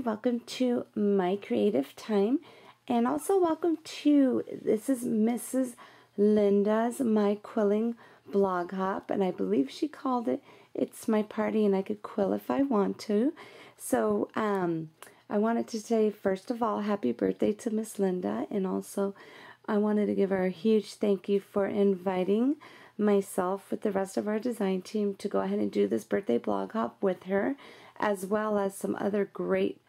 Welcome to my creative time, and also welcome to, this is Mrs. Linda's My Quilling Blog Hop, and I believe she called it It's My Party and I Could Quill If I Want to. So I wanted to say, first of all, happy birthday to Miss Linda, and also I wanted to give her a huge thank you for inviting myself with the rest of our design team to go ahead and do this birthday blog hop with her, as well as some other great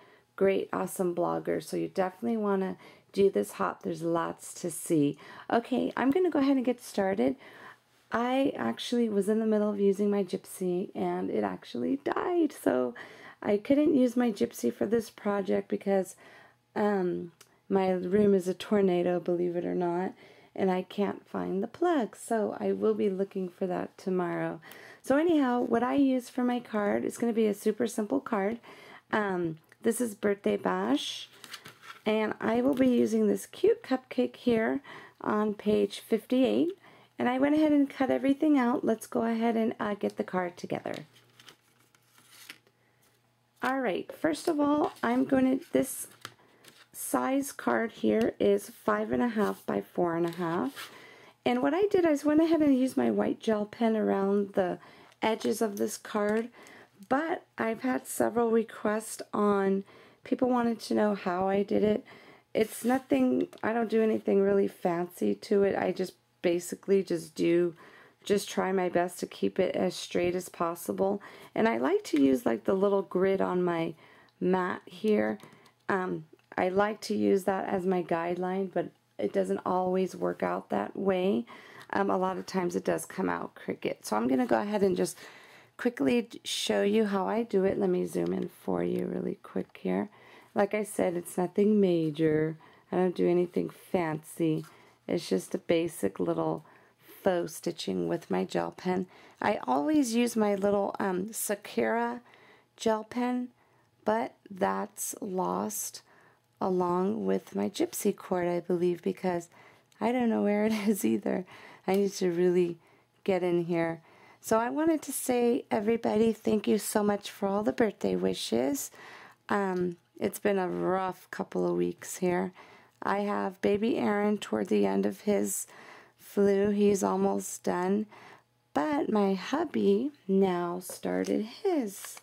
awesome bloggers. So you definitely want to do this hop. There's lots to see. Okay, I'm going to go ahead and get started. I actually was in the middle of using my Gypsy and it actually died. So I couldn't use my Gypsy for this project because my room is a tornado, believe it or not, and I can't find the plug. So I will be looking for that tomorrow. So anyhow, what I use for my card is going to be a super simple card. This is Birthday Bash, and I will be using this cute cupcake here on page 58, and I went ahead and cut everything out. Let's go ahead and get the card together. Alright, first of all, this size card here is 5.5 by 4.5, and what I did is went ahead and used my white gel pen around the edges of this card. But I've had several requests on, people wanted to know how I did it. It's nothing, I don't do anything really fancy to it. I just basically just try my best to keep it as straight as possible. And I like to use like the little grid on my mat here. I like to use that as my guideline, but it doesn't always work out that way. A lot of times it does come out crooked. So I'm going to go ahead and just quickly show you how I do it. Let me zoom in for you really quick here. Like I said, it's nothing major. I don't do anything fancy. It's just a basic little faux stitching with my gel pen. I always use my little Sakura gel pen, but that's lost along with my Gypsy cord, I believe, because I don't know where it is either. I need to really get in here. So I wanted to say, everybody, thank you so much for all the birthday wishes. It's been a rough couple of weeks here. I have baby Aaron toward the end of his flu. He's almost done. But my hubby now started his.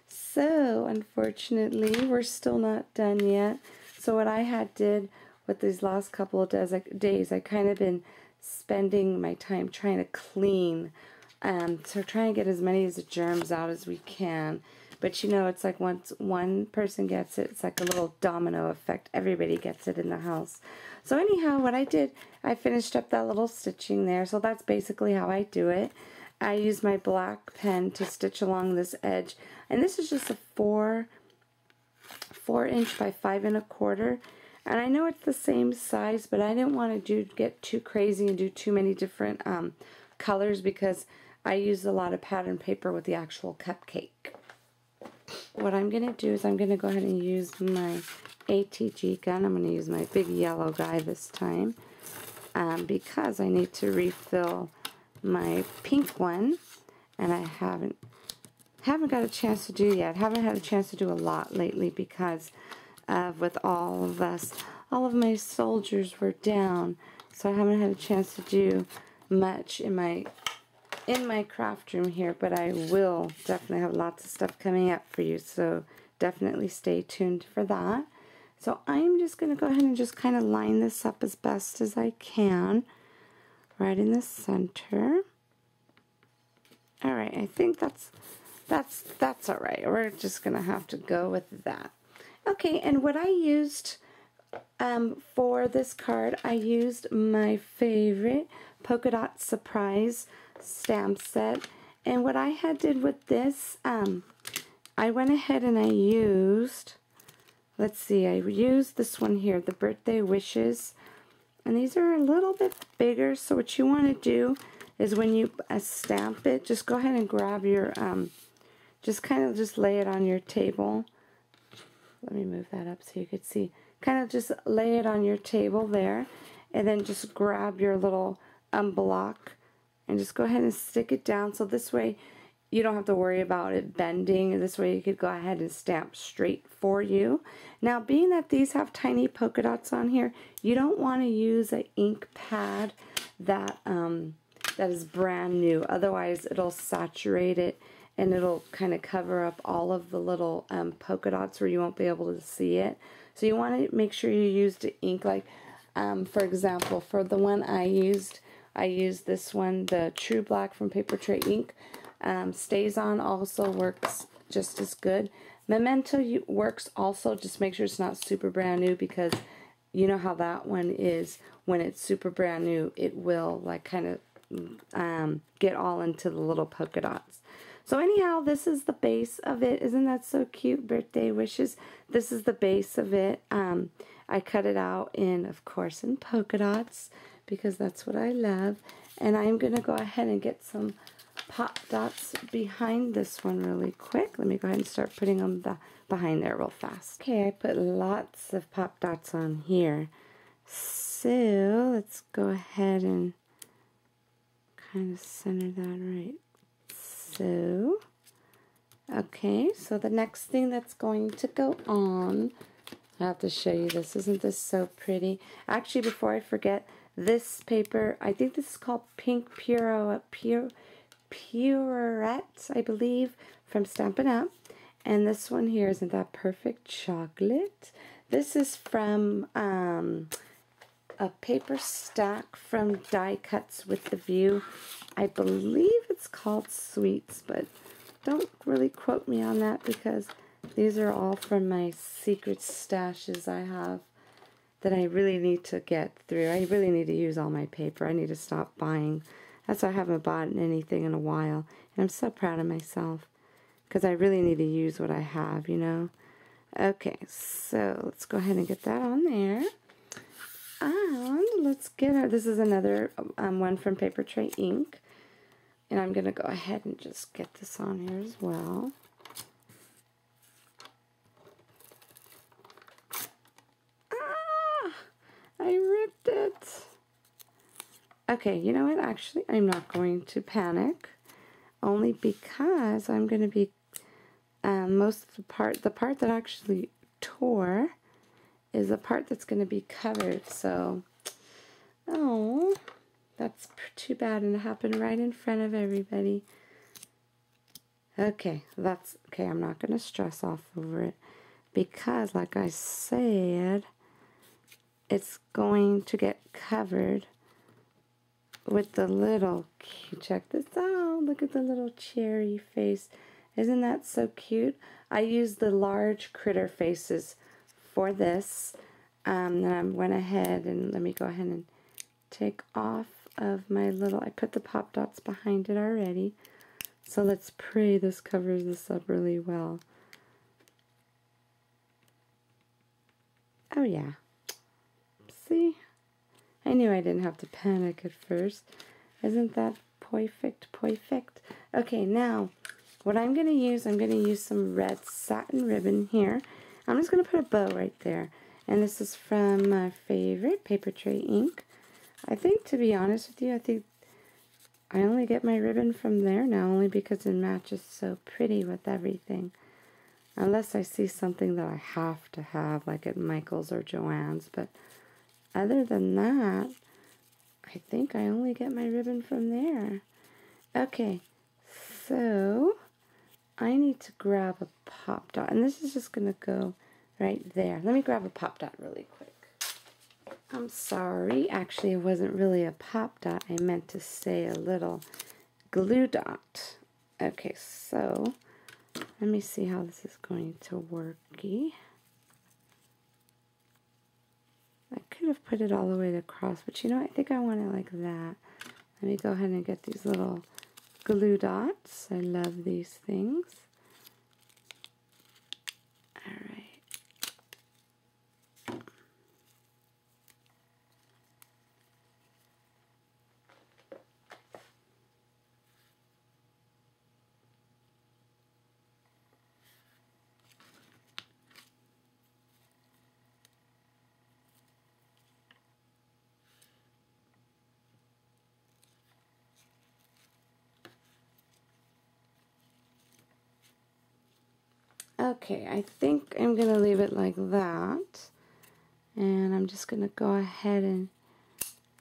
So, unfortunately, we're still not done yet. So what I did with these last couple of days, I kind of been spending my time trying to clean. So try and get as many of the germs out as we can. But you know, it's like once one person gets it, it's like a little domino effect. Everybody gets it in the house. So anyhow, what I did, I finished up that little stitching there. So that's basically how I do it. I use my black pen to stitch along this edge. And this is just a 4 inch by 5 1/4. And I know it's the same size, but I didn't want to get too crazy and do too many different colors because I use a lot of pattern paper with the actual cupcake. What I'm going to do is I'm going to go ahead and use my ATG gun. I'm going to use my big yellow guy this time because I need to refill my pink one, and I haven't got a chance to do yet. Haven't had a chance to do a lot lately because with all of my soldiers were down, so I haven't had a chance to do much in my craft room here, but I will definitely have lots of stuff coming up for you, so definitely stay tuned for that. So I'm just going to go ahead and just kind of line this up as best as I can right in the center. Alright, I think that's alright. We're just going to have to go with that. Okay, and what I used for this card, I used my favorite Polka Dot Surprise stamp set. And what I did with this, I went ahead and I used, let's see, I used this one here, the Birthday Wishes. And these are a little bit bigger, so what you want to do is when you stamp it, just go ahead and grab your, just kind of just lay it on your table let me move that up so you could see. Kind of just lay it on your table there, and then just grab your little block and just go ahead and stick it down, so this way you don't have to worry about it bending. This way you could go ahead and stamp straight for you. Now, being that these have tiny polka dots on here, you don't want to use an ink pad that that is brand new. Otherwise, it'll saturate it and it'll kind of cover up all of the little polka dots where you won't be able to see it. So you want to make sure you use the ink. Like, for example, for the one I used this one, the True Black from Papertrey Ink. StazOn also works just as good. Memento works also, just make sure it's not super brand new, because you know how that one is. When it's super brand new, it will like kind of get all into the little polka dots. So anyhow, this is the base of it. Isn't that so cute? Birthday wishes. This is the base of it. I cut it out in, of course, in polka dots, because that's what I love. And I'm going to go ahead and get some pop dots behind this one really quick. Let me go ahead and start putting them behind there real fast. Okay, I put lots of pop dots on here. So let's go ahead and kind of center that right. So, okay, so the next thing that's going to go on, I have to show you this. Isn't this so pretty? Actually, before I forget, this paper, I think this is called Pink Purette, I believe, from Stampin' Up. And this one here, isn't that perfect chocolate? This is from a paper stack from Die Cuts with the View. I believe it's called Sweets, but don't really quote me on that, because these are all from my secret stashes I have that I really need to get through. I really need to use all my paper. I need to stop buying. That's why I haven't bought anything in a while. And I'm so proud of myself, because I really need to use what I have, you know. Okay, so let's go ahead and get that on there. And let's get our, this is another one from Papertrey Ink. And I'm going to go ahead and just get this on here as well. Ah! I ripped it. Okay, you know what? Actually, I'm not going to panic. Only because I'm going to be, most of the part that actually tore is the part that's going to be covered. So, oh, that's too bad, and it happened right in front of everybody. Okay, that's okay. I'm not going to stress off over it, because, like I said, it's going to get covered with the little, check this out, look at the little cherry face. Isn't that so cute? I used the large critter faces for this. Then I went ahead and let me go ahead and take off of my little, I put the pop dots behind it already. So let's pray this covers this up really well. Oh yeah. See? I knew I didn't have to panic at first. Isn't that perfect? Perfect. Okay, now what I'm going to use some red satin ribbon here. I'm just going to put a bow right there. And this is from my favorite Papertrey Ink. I think, to be honest with you, I think I only get my ribbon from there now, only because it matches so pretty with everything. Unless I see something that I have to have, like at Michael's or Joann's. But other than that, I think I only get my ribbon from there. Okay, so I need to grab a pop dot. And this is just going to go right there. Let me grab a pop dot really quick. I'm sorry. Actually, it wasn't really a pop dot. I meant to say a little glue dot. Okay, so let me see how this is going to worky. I could have put it all the way across, but you know, I think I want it like that. Let me go ahead and get these little glue dots. I love these things. All right. Okay, I think I'm going to leave it like that. And I'm just going to go ahead and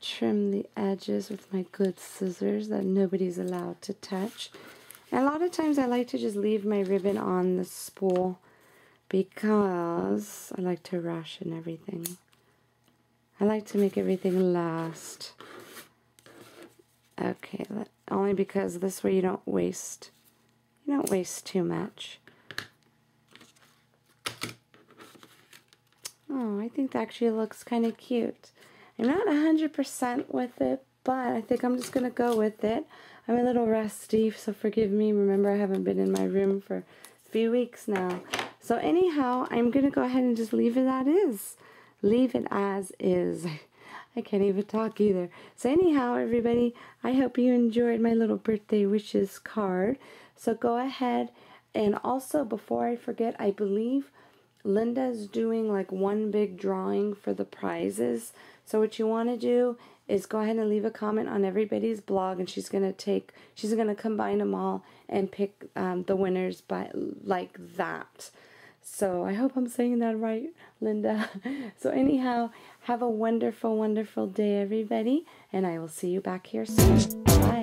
trim the edges with my good scissors that nobody's allowed to touch. And a lot of times I like to just leave my ribbon on the spool because I like to ration everything. I like to make everything last. Okay, only because this way you don't waste too much. Oh, I think that actually looks kind of cute. I'm not 100% with it, but I think I'm just going to go with it. I'm a little rusty, so forgive me. Remember, I haven't been in my room for a few weeks now. So anyhow, I'm going to go ahead and just leave it as is. Leave it as is. I can't even talk either. So anyhow, everybody, I hope you enjoyed my little birthday wishes card. So go ahead, and also before I forget, I believe Linda's doing like one big drawing for the prizes. So what you want to do is go ahead and leave a comment on everybody's blog, and she's gonna combine them all and pick the winners by like that. So I hope I'm saying that right, Linda. So anyhow, have a wonderful, wonderful day, everybody, and I will see you back here soon. Bye.